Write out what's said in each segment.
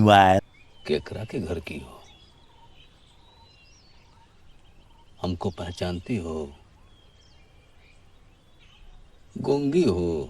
Meanwhile. केकरा के घर की हो? हमको पहचानती हो? गूंगी हो?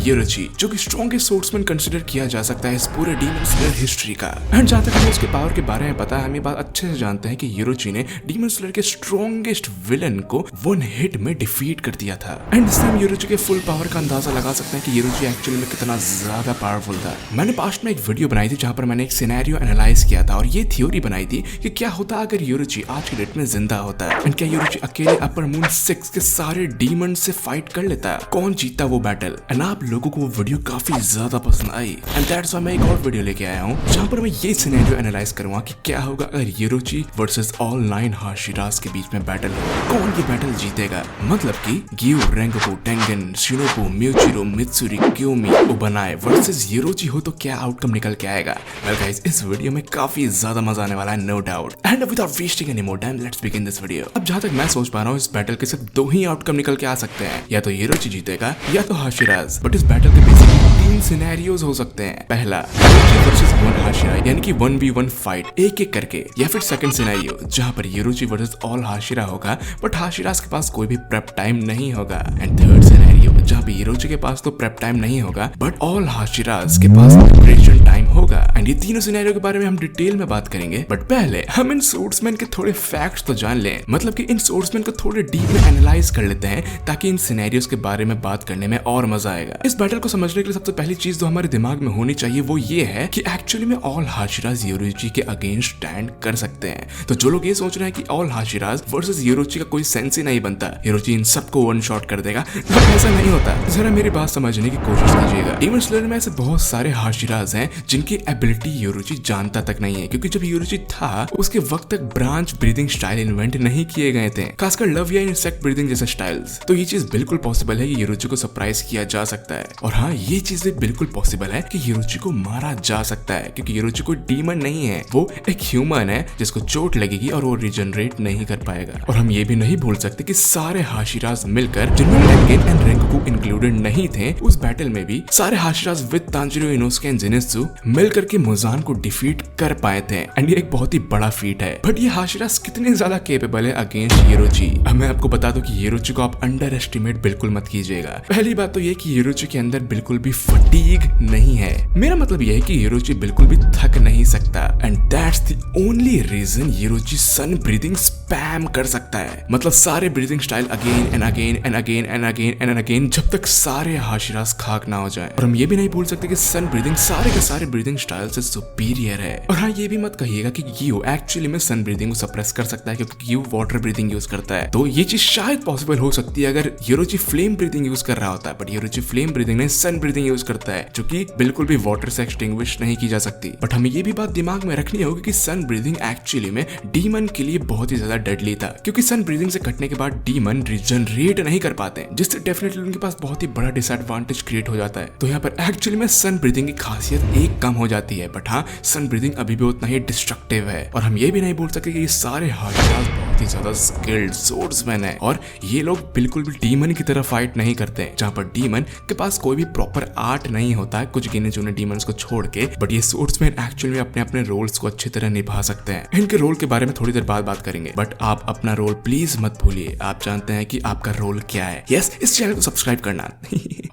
योरोची, जो कि स्ट्रॉन्गेस्ट सोर्समैन कंसिडर किया जा सकता है इस पूरे डीमन स्लेयर हिस्ट्री का। एंड जहाँ तक हमें उसके पावर के बारे में पता है, हम ये बात अच्छे से जानते हैं कि योरोची ने डीमन स्लेयर के स्ट्रॉन्गेस्ट विलन को वन हिट में डिफीट कर दिया था। एंड इससे हम योरोची के फुल पावर का अंदाजा लगा सकते हैं कि योरोची एक्चुअली में कितना ज्यादा पावरफुल था। मैंने पास्ट में एक वीडियो बनाई थी जहाँ पर मैंने एक सिनेरियो एनालाइज किया था और ये थ्योरी बनाई थी कि क्या होता अगर योरोची आज की डेट में जिंदा होता है। एंड क्या योरोची अकेले अपर मून 6 के सारे डीमन से फाइट कर लेता, कौन जीतता वो बैटल। एंड आप लोगों को वो वीडियो काफी ज्यादा पसंद आई एंड दैट्स व्हाई मैं एक और वीडियो लेके आया हूँ जहाँ पर मैं ये सिनेरियो एनालाइज करूंगा कि क्या होगा अगर योरोची वर्सेस ऑल 9 हाशिरास के बीच में बैटल हो, कौन ये बैटल जीतेगा। मतलब कि गियो, रेंगोकू, टेंगन, शिनोबु, म्यूचिरो, मित्सुरी, क्योमी, ओबनाए वर्सेस योरोची हो तो क्या आउटकम निकल के आएगा। वेल गाइस, इस वीडियो में काफी ज्यादा मजा आने वाला है, no doubt. And without wasting any more time, let's begin this video. अब जहाँ तक मैं सोच पा रहा हूँ, इस बैटल के सिर्फ 2 ही आउटकम निकल के आ सकते हैं, या तो योरोची जीतेगा या तो हाशिरास। बट इस बैटल के बेसिकली 3 सिनेरियोज हो सकते हैं। पहला, योरोची वर्सेस 1 हाशिरा, यानी कि 1v1 फाइट एक एक करके, या फिर सेकंड सिनेरियो जहां पर योरोची वर्सेस ऑल हाशिरा होगा बट हाशिरास के पास कोई भी प्रेप टाइम नहीं होगा। एंड थर्ड सिनेरियो जहां पे योरोची के पास तो प्रेप टाइम नहीं होगा बट ऑल हाशिरास के पास प्रिपरेशन टाइम होगा। एंड ये तीनों सिनेरियो के बारे में हम डिटेल में बात करेंगे, बट पहले हम इन सोर्समैन के थोड़े फैक्ट्स तो जान लें। मतलब कि इन सोर्समैन को थोड़े डीप में एनालाइज कर लेते हैं ताकि इन सिनेरियोज के बारे में बात करने में और मजा आएगा। इस बैटल को समझने के लिए सबसे पहली चीज जो हमारे दिमाग में होनी चाहिए वो ये है कि एक्चुअली में ऑल हाशिरास योरोची के अगेंस्ट स्टैंड कर सकते हैं। तो जो लोग ये सोच रहे हैं कि ऑल हाशिरास वर्सेस योरोची का कोई सेंस ही नहीं बनता, योरोची इन सबको वन शॉट कर देगा, तो ऐसा नहीं होता। जरा मेरी बात समझने की कोशिश कीजिएगा। डीमन स्लेयर में ऐसे बहुत सारे हाशिरास हैं जिनकी एबिलिटी योरोची जानता तक नहीं है, क्योंकि जब योरोची था उसके वक्त तक ब्रांच ब्रीदिंग स्टाइल इन्वेंट नहीं किए गए थे, खासकर लव या इंसेक्ट ब्रीदिंग जैसे स्टाइल्स। तो ये चीज बिल्कुल पॉसिबल है कि योरोची को सरप्राइज किया जा सकता है। और हाँ, ये चीज भी बिल्कुल पॉसिबल है कि योरोची को मारा जा सकता है, क्योंकि योरोची कोई डीमन नहीं है, वो एक ह्यूमन है जिसको चोट लगेगी और वो रिजनरेट नहीं कर पाएगा। और हम ये भी नहीं भूल सकते कि सारे हाशिरास मिलकर, जिनमें टेंगन एंड रेंगोकू इंक्लूडेड नहीं थे, उस बैटल में भी सारे hashiras with Tanjiro, Inosuke and Zenitsu मिलकर के मुजान को डिफीट कर पाए थे। एंड ये एक बहुत ही बड़ा फीट है। बट ये हाशिरास कितने ज्यादा केपेबल है अगेंस्ट योरोची। अब मैं आपको बता दूं कि योरोची को आप अंडर एस्टिमेट बिल्कुल मत कीजिएगा। पहली बात तो ये कि योरोची के अंदर बिल्कुल भी फटीग नहीं है। मेरा मतलब यह है कि योरोची बिल्कुल भी थक नहीं सकता। And that's the only reason Yoriichi sun breathing spam कर सकता है। मतलब सारे breathing style again and again and again and again and again, जब तक सारे हाशिरास खाक ना हो जाए। और हम ये भी नहीं भूल सकते कि सन ब्रीदिंग सारे के सारे ब्रीदिंग स्टाइल से सुपीरियर है। और हाँ, ये भी मत कहिएगा कि गियो एक्चुअली में सन ब्रीदिंग को सप्रेस कर सकता है, क्योंकि गियो वाटर ब्रीदिंग यूज करता है। तो ये चीज शायद पॉसिबल हो सकती है अगर योरोची फ्लेम ब्रीदिंग यूज कर रहा होता है, बट योरोची फ्लेम ब्रीदिंग नहीं, सन ब्रीदिंग यूज करता है, जो कि बिल्कुल भी वाटर से एक्सटिंग्विश नहीं की जा सकती। बट हमें ये भी बात दिमाग में रखनी होगी कि सन ब्रीदिंग एक्चुअली में डीमन के लिए बहुत ही ज्यादा डेडली था, क्योंकि सन ब्रीदिंग से कटने के बाद डीमन रिजनरेट नहीं कर पाते, जिससे डेफिनेटली उनके पास बहुत ही बड़ा डिसएडवांटेज क्रिएट हो जाता है। तो यहाँ पर एक्चुअली में सन ब्रीदिंग की खासियत एक कम हो जाती है, बट हाँ, सन ब्रीदिंग अभी भी उतना ही डिस्ट्रक्टिव है। और हम ये भी नहीं बोल सकते कि ये सारे हाशिरास बहुत ही ज्यादा स्किल्ड सोर्समैन है और ये लोग बिल्कुल भी डीमन की तरह फाइट नहीं करते, जहाँ पर डीमन के पास कोई भी प्रॉपर आर्ट नहीं होता है, कुछ गिने चुने डीमंस को छोड़ के। बट ये सोर्समैन एक्चुअली में अपने अपने रोल्स को अच्छी तरह निभा सकते हैं। इनके रोल के बारे में थोड़ी देर बाद बात करेंगे, बट आप अपना रोल प्लीज मत भूलिए। आप जानते हैं कि आपका रोल क्या है। यस, इस चैनल को सब्सक्राइब करना।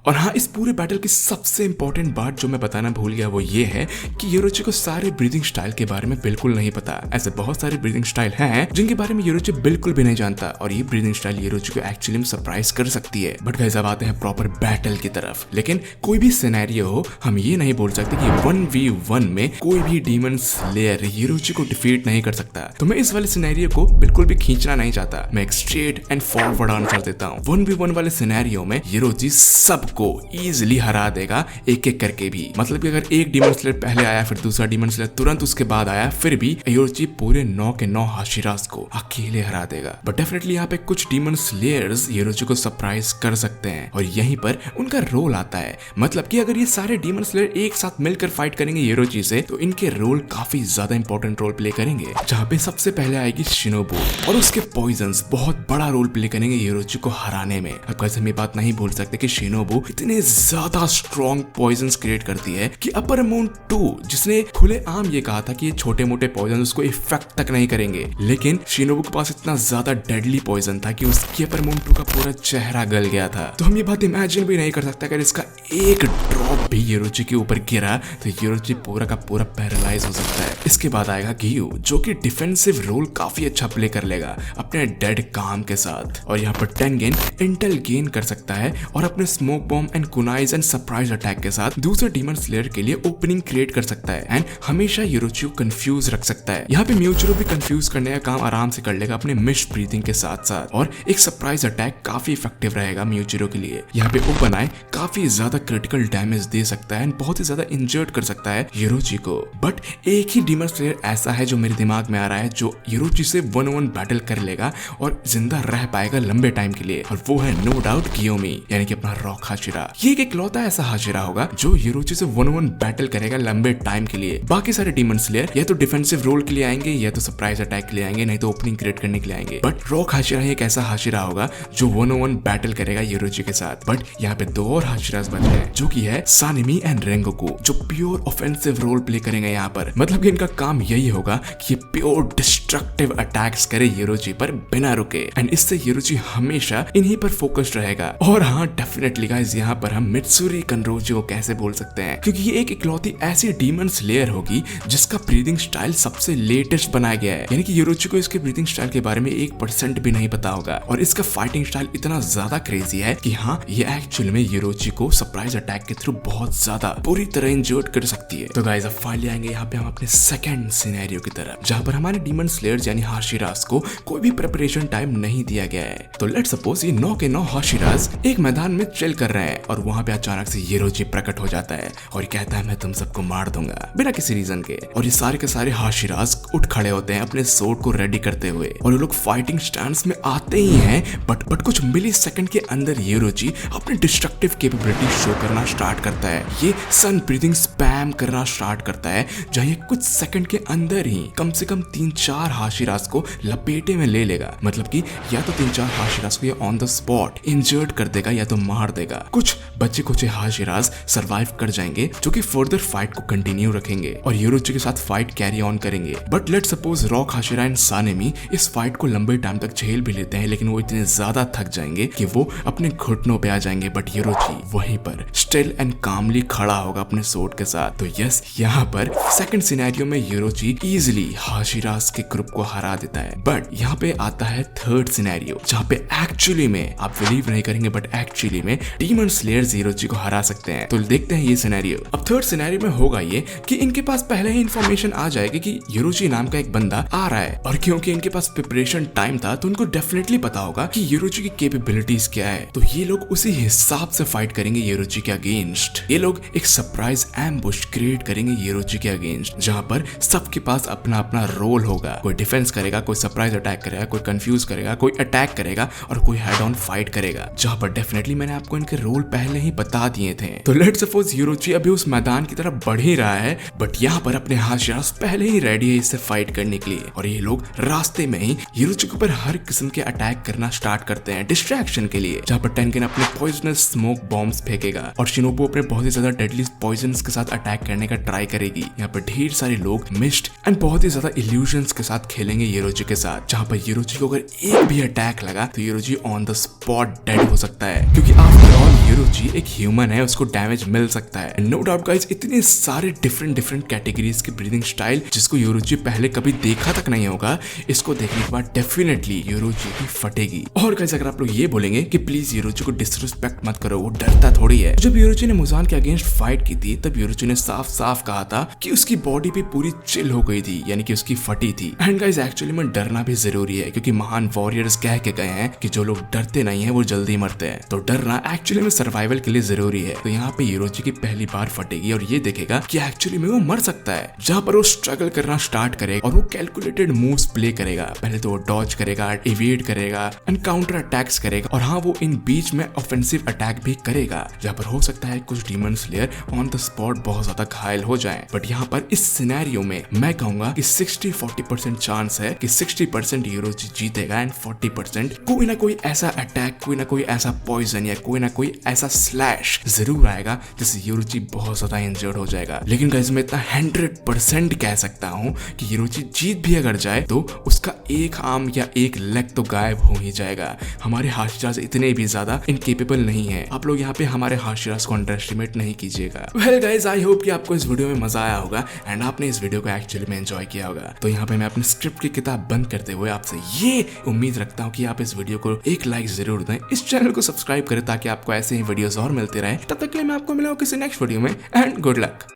और हाँ, इस पूरे बैटल की सबसे इंपॉर्टेंट बात जो मैं बताना भूल गया वो ये है कि योरोची को सारे ब्रीदिंग स्टाइल के बारे में बिल्कुल नहीं पता। ऐसे बहुत सारे ब्रीदिंग स्टाइल हैं जिनके बारे में योरोची बिल्कुल भी नहीं जानता, और ये ब्रीदिंग स्टाइल योरोची को एक्चुअली में सरप्राइज कर सकती है। बट गाइस, अब आते हैं प्रॉपर बैटल की तरफ। लेकिन कोई भी सिनेरियो हो, हम ये नहीं बोल सकते कि 1v1 में कोई भी डीमन स्लेयर योरोची को डिफीट नहीं कर सकता। तो मैं इस वाले सिनेरियो को बिल्कुल भी खींचना नहीं चाहता, मैं एक स्ट्रेट एंड फॉरवर्ड आंसर देता हूँ। 1v1 वाले सिनेरियो में योरोची सबको इजीली हरा देगा, एक एक करके भी। मतलब कि अगर एक डीमन स्लेयर पहले आया, फिर दूसरा डीमन स्लेयर तुरंत उसके बाद आया, फिर भी योरोची पूरे 9 के 9 हाशिरास को अकेले अकेले हरा देगा। बट डेफिनेटली यहाँ पे कुछ डीमन स्लेयर्स योरोची को सरप्राइज कर सकते हैं और यहीं पर उनका रोल आता है। मतलब कि अगर ये सारे डीमन स्लेयर एक साथ मिलकर फाइट करेंगे योरोची से तो इनके रोल काफी ज्यादा इंपॉर्टेंट रोल प्ले करेंगे। जहाँ पे सबसे पहले आएगी शिनोबु और उसके पॉइजन्स बहुत बड़ा रोल प्ले करेंगे योरोची को हराने में। अब कैसे हम ये बात नहीं भूल सकते कि शिनोबु इतने ज्यादा स्ट्रॉन्ग पॉइजन्स क्रिएट करती है कि अपर मून 2 जिसने खुले आम ये कहा था कि ये छोटे मोटे पॉइजन उसको इफेक्ट तक नहीं करेंगे, लेकिन शिनोबु के पास इतना ज्यादा डेडली पॉइजन था कि उसकी अपर मून 2 का पूरा चेहरा गल गया था। तो हम ये बात इमेजिन भी नहीं कर सकते अगर इसका एक ड्रॉप भी योरोची के ऊपर गिरा तो योरोची पूरा का पूरा पैरालाइज हो सकता है। इसके बाद आएगा गियू जो कि डिफेंसिव रोल काफी अच्छा प्ले कर लेगा अपने डेड काम के साथ। और यहाँ पर टेंगेन इंटेल गेन कर सकता है और अपने smoke bomb and kunais and surprise attack के साथ दूसरे डीमन स्लेयर के लिए ओपनिंग क्रिएट कर सकता है एंड हमेशा योरोची को कंफ्यूज रख सकता है। यहाँ पे म्यूचुरो भी कंफ्यूज करने का काम आराम से कर लेगा अपने मिस्ट ब्रीथिंग के साथ साथ और एक सरप्राइज अटैक काफी इफेक्टिव रहेगा म्यूचुरो के लिए। यहाँ पे ओपन आई काफी ज्यादा क्रिटिकल डैमेज दे सकता है एंड बहुत ही ज्यादा इंजर्ड कर सकता है योरोची को। बट एक ही डीमन स्लेयर ऐसा है जो मेरे दिमाग में आ रहा है जो योरोची से 1-on-1 बैटल कर लेगा और जिंदा रह पाएगा लंबे टाइम के लिए और वो है नो डाउट कियोमी यानी कि अपना रॉक हाशिरा। ये एक इकलौता ऐसा हाशिरा होगा जो योरोची से 1-on-1 बैटल करेगा लंबे टाइम के लिए। बाकी सारे डीमन स्लेयर या तो डिफेंसिव रोल के लिए आएंगे या तो सरप्राइज अटैक के लिए आएंगे, नहीं तो ओपनिंग क्रिएट करने के लिए आएंगे। बट रॉक हाशिरा एक ऐसा हाशिरा होगा जो 1-on-1 बैटल करेगा योरोची के साथ। बट यहाँ पे दो और हाशिरास बचे हैं जो कि है सानिमी एंड रेंगोकू जो प्योर ऑफेंसिव रोल प्ले करेंगे यहाँ पर। मतलब कि इनका काम यही होगा कि ये प्योर डिस्ट्रक्टिव अटैक्स करे योरोची पर बिना रुके एंड इससे योरोची हमेशा इन्हीं पर फोकस्ड रहेगा। और हाँ डेफिनेटली गाइस यहाँ पर हम मित्सुरी कनरोजी को कैसे बोल सकते हैं क्योंकि ये एक इकलौती ऐसी डीमन स्लेयर होगी जिसका ब्रीदिंग स्टाइल सबसे लेटेस्ट बनाया गया है। यानी कि योरोची को इसके ब्रीदिंग स्टाइल के बारे में 1% भी नहीं पता होगा और इसका फाइटिंग स्टाइल इतना ज्यादा क्रेजी है कि हाँ ये एक्चुअली में योरोची को सरप्राइज अटैक के थ्रू बहुत ज्यादा पूरी तरह इंजर्ड कर सकती है। तो गाइस अब फाइनली आएंगे यहाँ पे हम अपने सेकंड सिनेरियो की तरफ जहाँ पर हमारे डीमन स्लेयर्स यानी हाशिरास को कोई भी प्रिपरेशन टाइम नहीं दिया गया है। तो लेट्स सपोज ये 9 के 9 हाशिरास एक मैदान में चिल कर रहे हैं और वहाँ पे अचानक से योरोची प्रकट हो जाता है और कहता है मैं तुम सबको मार दूंगा बिना किसी रीजन के। और ये सारे के सारे हाशिरास उठ खड़े होते हैं अपने सोर्ड को रेडी करते हुए और ये लोग फाइटिंग स्टैंस में आते ही हैं बट कुछ मिली सेकंड के अंदर योरोची अपनी डिस्ट्रक्टिव कैपेबिलिटी शो करना स्टार्ट करता है। ये सन ब्रीथिंग स्पैम करना स्टार्ट करता है जहाँ ये कुछ सेकंड के अंदर ही कम से कम 3-4 हाशिरास को लपेटे में ले लेगा। मतलब कि या तो 3-4 हाशिरास को ये ऑन द स्पॉट इंजर्ड कर देगा या तो मार देगा। कुछ बच्चे कुछ हाशिरास सरवाइव कर जाएंगे जो कि फर्दर फाइट को कंटिन्यू रखेंगे और योरोची के साथ फाइट कैरी ऑन करेंगे। But let's suppose rock Hashira and Sanemi इस फाइट को लंबे टाइम तक झेल भी लेते हैं लेकिन वो इतने ज्यादा थक जाएंगे कि वो अपने घुटनों पे आ जाएंगे। बट योरोची वहीं पर स्टिल एंड कामली खड़ा होगा अपने सोर्ड के साथ। तो यस यहाँ पर सेकंड सिनेरियो में योरोची इजीली हाशिरास के ग्रुप को हरा देता है। बट यहाँ पे आता है थर्ड सिनेरियो जहाँ पे एक्चुअली में आप बिलीव नहीं करेंगे बट एक्चुअली में डीमन स्लेयर्स योरोची को हरा सकते हैं। तो देखते हैं ये सिनेरियो। अब थर्ड सिनेरियो में होगा ये कि इनके पास पहले ही इंफॉर्मेशन आ जाएगी कि योरोची नाम का एक बंदा आ रहा है और क्योंकि इनके पास प्रिपरेशन टाइम था तो उनको डेफिनेटली पता होगा कि योरोची की कैपेबिलिटीज क्या है। तो ये लोग उसी हिसाब से फाइट करेंगे योरोची के अगेंस्ट। ये लोग एक सरप्राइज एम्बुश क्रिएट करेंगे योरोची के अगेंस्ट जहाँ पर सबके पास अपना अपना रोल होगा। कोई डिफेंस करेगा, कोई सरप्राइज अटैक करेगा, कोई कंफ्यूज करेगा, कोई अटैक करेगा और कोई हेड ऑन फाइट करेगा। जहाँ पर डेफिनेटली मैंने आपको इनके रोल पहले ही बता दिए थे। तो लेट्स सपोज योरोची अभी उस मैदान की तरफ बढ़ ही रहा है बट यहाँ पर अपने हाशिरास पहले ही रेडी है इससे फाइट करने के लिए और ये लोग रास्ते में ही योरोची के ऊपर हर किस्म के अटैक करना स्टार्ट करते हैं डिस्ट्रैक्शन के लिए। जहाँ पर टेंगेन अपने पॉइजनस स्मोक बॉम्ब्स फेंकेगा और शिनोबु अपने बहुत ही ज्यादा डेडली पॉइजन्स के साथ अटैक करने का ट्राई करेगी। यहाँ पर ढेर सारे लोग मिस्ट एंड बहुत ही ज्यादा इल्यूजन्स के साथ खेलेंगे योरोची के साथ। जहाँ पर योरोची को अगर एक भी अटैक लगा तो योरोची ऑन द स्पॉट डेड हो सकता है क्योंकि आफ्टर ऑल योरोची एक ह्यूमन है, उसको डैमेज मिल सकता है। नो डाउट गाइस इतने सारे डिफरेंट कैटेगरीज के ब्रीदिंग स्टाइल जिसको योरोची पहले कभी देखा तक नहीं होगा, इसको देखने के बाद डेफिनेटली योरोची की फटेगी। और गाइस अगर आप लोग ये बोलेंगे कि प्लीज योरोची को डिसरिस्पेक्ट मत करो, वो डरता थोड़ी है। जब योरोची ने मुजान के अगेंस्ट फाइट की थी तब योरोची ने साफ साफ कहा था कि उसकी बॉडी पे पूरी चिल हो गई थी यानी कि उसकी फटी थी। एंड गाइस एक्चुअली में डरना भी जरूरी है क्योंकि महान वॉरियर्स कह के गए हैं कि जो लोग डरते नहीं है वो जल्दी मरते हैं। तो डरना एक्चुअली में सर्वाइवल के लिए जरूरी है। तो यहाँ पे यूरोची की पहली बार फटेगी और ये देखेगा कि एक्चुअली में वो मर सकता है। जहाँ पर वो स्ट्रगल करना स्टार्ट करेगा और वो कैलकुलेटेड मूव्स प्ले करेगा। पहले तो वो डॉज करेगा, इवेड करेगा एंड काउंटर अटैक्स करेगा और हाँ वो इन बीच में ऑफेंसिव अटैक भी करेगा, जहाँ पर हो सकता है कुछ demon slayer on the spot बहुत ज्यादा घायल हो जाएं। बट यहाँ पर इस सिनेरियो में मैं कहूंगा कि 60-40% चांस है कि 60% यूरोची जीतेगा एंड 40% कोई ना कोई ऐसा अटैक, कोई ना कोई ऐसा पॉइजन या कोई ना कोई ऐसा स्लैश जरूर आएगा जिससे यूरोची बहुत ज्यादा इंजर्ड हो जाएगा। लेकिन गाइस मैं इतना 100% कह सकता हूँ कि यूरोची जीत भी अगर जाए तो उसका एक आर्म या एक लेग तो गायब हो ही जाएगा। हमारे हाशिराज इतने भी ज्यादा इनकेपेबल नहीं है। आप लोग यहाँ पे हमारे हाशिराज को अंडर एस्टिमेट नहीं कीजिएगा। वेल गाइस आई होप कि आपको इस वीडियो में मजा आया होगा एंड आपने इस वीडियो को एक्चुअली में एंजॉय किया होगा। तो यहाँ पे मैं अपने स्क्रिप्ट की किताब बंद करते हुए आपसे ये उम्मीद रखता हूँ कि आप इस वीडियो को एक लाइक जरूर दें, इस चैनल को सब्सक्राइब करें ताकि आपको ऐसे ही वीडियोस और मिलते रहे। तब तक के लिए मैं आपको मिलूंगा किसी नेक्स्ट वीडियो में एंड गुड लक।